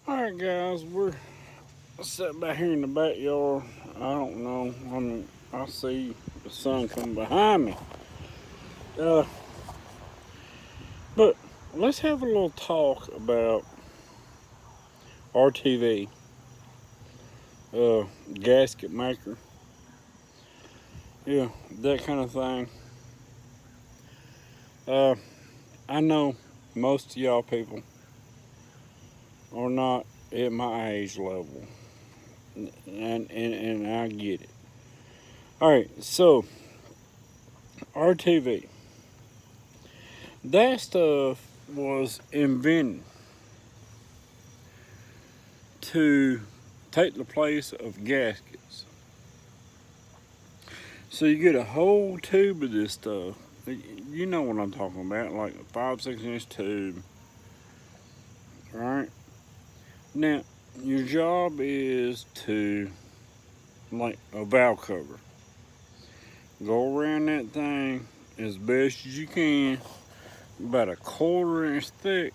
Alright guys, we're sitting back here in the backyard. I don't know. I see the sun coming behind me. Uh, but let's have a little talk about RTV, gasket maker. Yeah, that kind of thing. Uh, I know most of y'all people are not at my age level, and I get it. Alright, so RTV. That stuff was invented to take the place of gaskets. So you get a whole tube of this stuff. You know what I'm talking about, like a 5-6 inch tube. Right? Now, your job is to, like a valve cover, go around that thing as best as you can, about a 1/4 inch thick,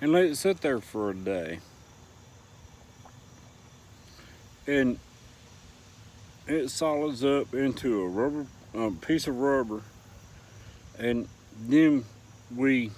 and let it sit there for a day. And it solids up into a piece of rubber, and then we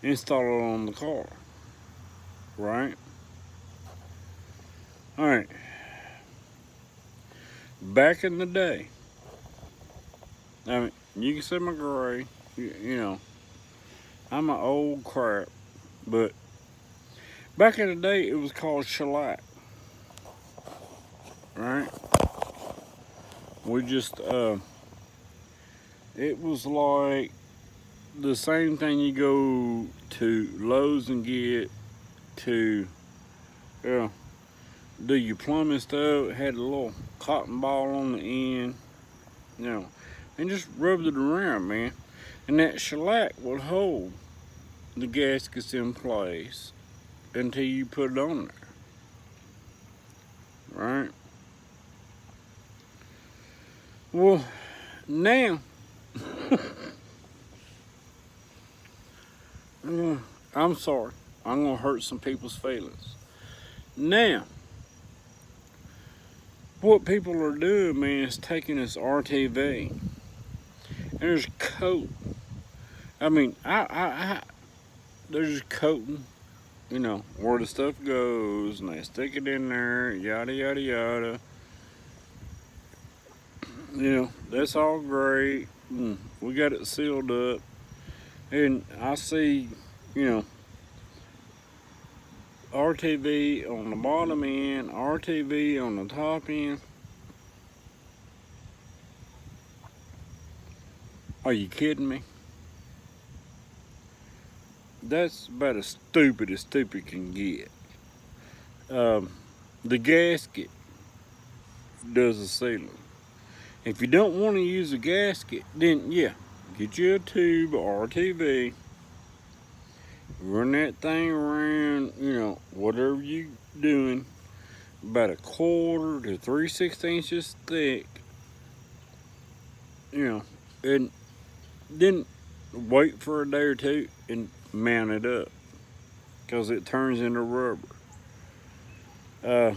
install it on the car, right? All right. Back in the day, I mean, you can see my gray. You know, I'm an old crap, but back in the day, it was called shellac, right? We just, it was like the same thing you go to Lowe's and get to, yeah, do your plumbing stuff. It had a little cotton ball on the end, you know, and just rubbed it around, man. And that shellac would hold the gaskets in place until you put it on there, right? Well, now, I'm sorry, I'm gonna hurt some people's feelings. Now, what people are doing, man, is taking this RTV and there's coat. I mean, they're just coating, you know, where the stuff goes, and they stick it in there, yada yada yada. You know, that's all great. We got it sealed up, and I see, you know, RTV on the bottom end, RTV on the top end. Are you kidding me? That's about as stupid can get. Um, the gasket does the sealing. If you don't want to use a gasket, then yeah, get you a tube RTV, run that thing around, you know, whatever you doing, about a 1/4 to 3/16 thick, you know, and then wait for a day or two and mount it up, because it turns into rubber. Uh,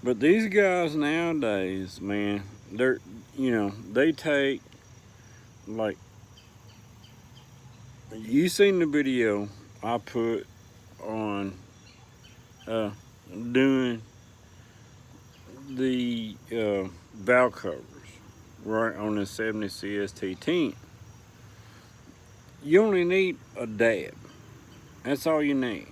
but these guys nowadays, man, they're, you know, they take, like, you seen the video I put on uh, doing the valve covers, right, on the 70 CST 10. You only need a dab. That's all you need.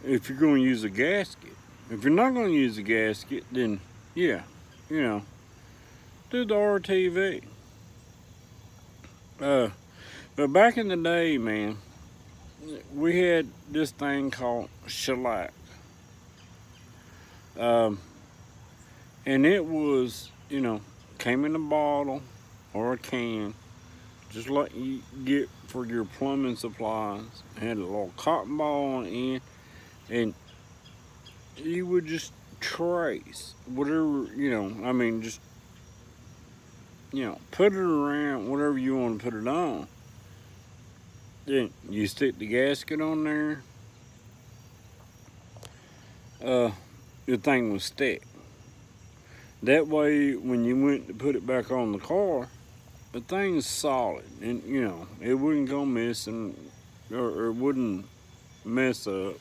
If you're going to use a gasket. If you're not going to use a gasket, then yeah, you know, do the RTV. But back in the day, man, we had this thing called shellac. Um, and it was, you know, came in a bottle or a can, just like you get for your plumbing supplies. It had a little cotton ball on the end, and you would just trace whatever, you know, I mean, just, you know, put it around whatever you want to put it on. Then you stick the gasket on there. The thing was stick. That way, when you went to put it back on the car, the thing's solid, and it wouldn't go missing, or it wouldn't mess up.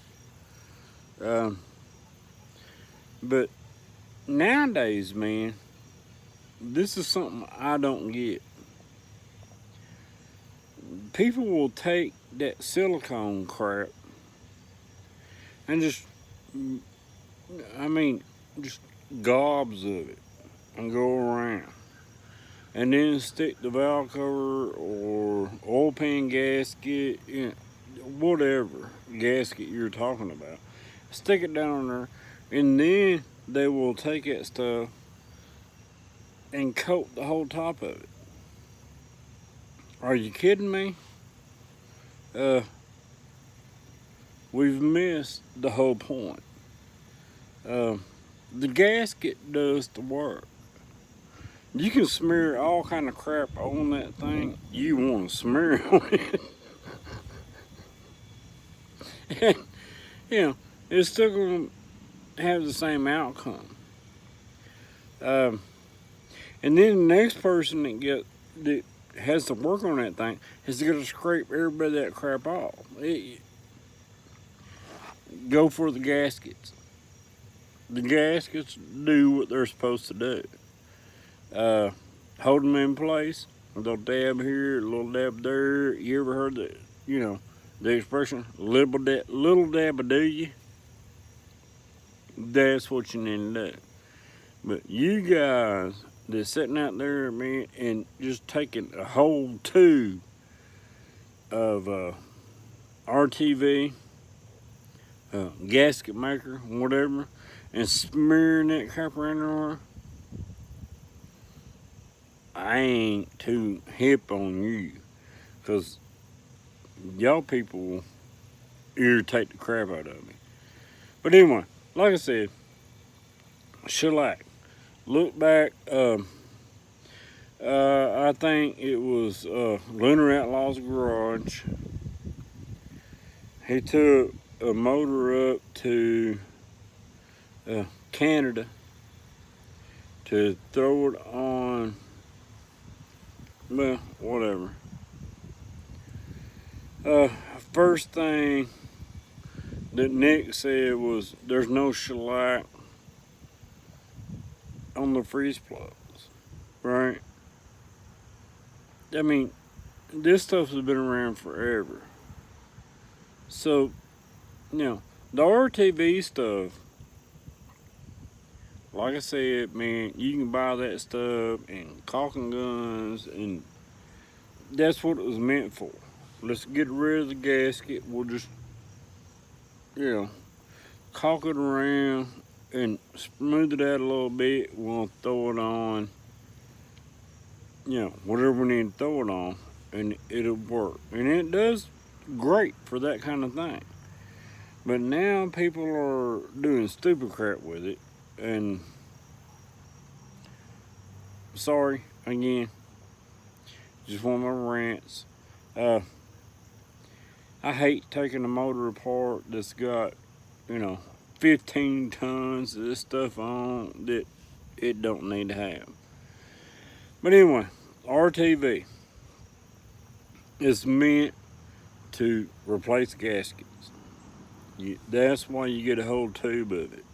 Um, but nowadays, man, this is something I don't get. People will take that silicone crap and just, I mean, just gobs of it and go around. And then stick the valve cover or oil pan gasket, whatever gasket you're talking about. Stick it down there, and then they will take that stuff and coat the whole top of it. Are you kidding me? We've missed the whole point. The gasket does the work. You can smear all kind of crap on that thing you want to smear on it. And, it's still going to have the same outcome. And then the next person that has to work on that thing has got to scrape everybody that crap off. Go for the gaskets. The gaskets do what they're supposed to do. Hold them in place. A little dab here, a little dab there. You ever heard the expression, little dab do you? That's what you need to do. But you guys that's sitting out there, man, and just taking a whole tube of RTV, gasket maker, whatever, and smearing that crap around there, I ain't too hip on you, because y'all people irritate the crap out of me. But anyway, like I said, shellac. Look back, I think it was Lunar Outlaw's garage. He took a motor up to Canada to throw it on, well, whatever. First thing that Nick said was there's no shellac on the freeze plugs, right? I mean, this stuff has been around forever. So, the RTV stuff, like I said, man, you can buy that stuff and caulking guns, and that's what it was meant for. Let's get rid of the gasket. We'll just, caulk it around and smooth it out a little bit. We'll throw it on, whatever we need to throw it on, and it'll work. And it does great for that kind of thing. But now people are doing stupid crap with it, and sorry, again, just one of my rants. I hate taking a motor apart that's got, 15 tons of this stuff on that it don't need to have. But anyway, RTV is meant to replace gaskets. That's why you get a whole tube of it.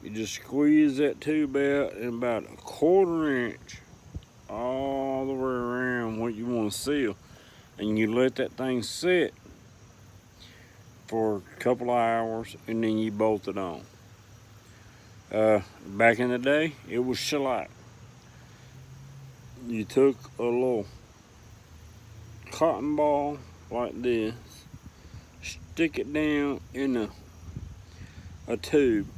You just squeeze that tube out in about a 1/4 inch all the way around what you want to seal, and you let that thing sit for a couple of hours, and then you bolt it on. Back in the day, it was shellac. You took a little cotton ball like this, stick it down in a tube,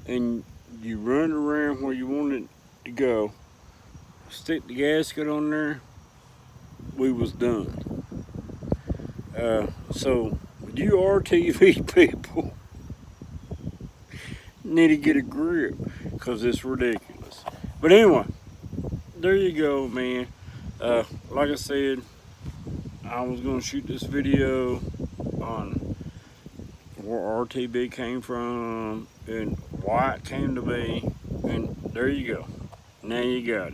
and you run it around where you want it to go, stick the gasket on there, we was done. So you RTV people need to get a grip, because it's ridiculous. But anyway, there you go, man. Like I said, I was going to shoot this video on where RTB came from and why it came to be, and there you go. Now you got it.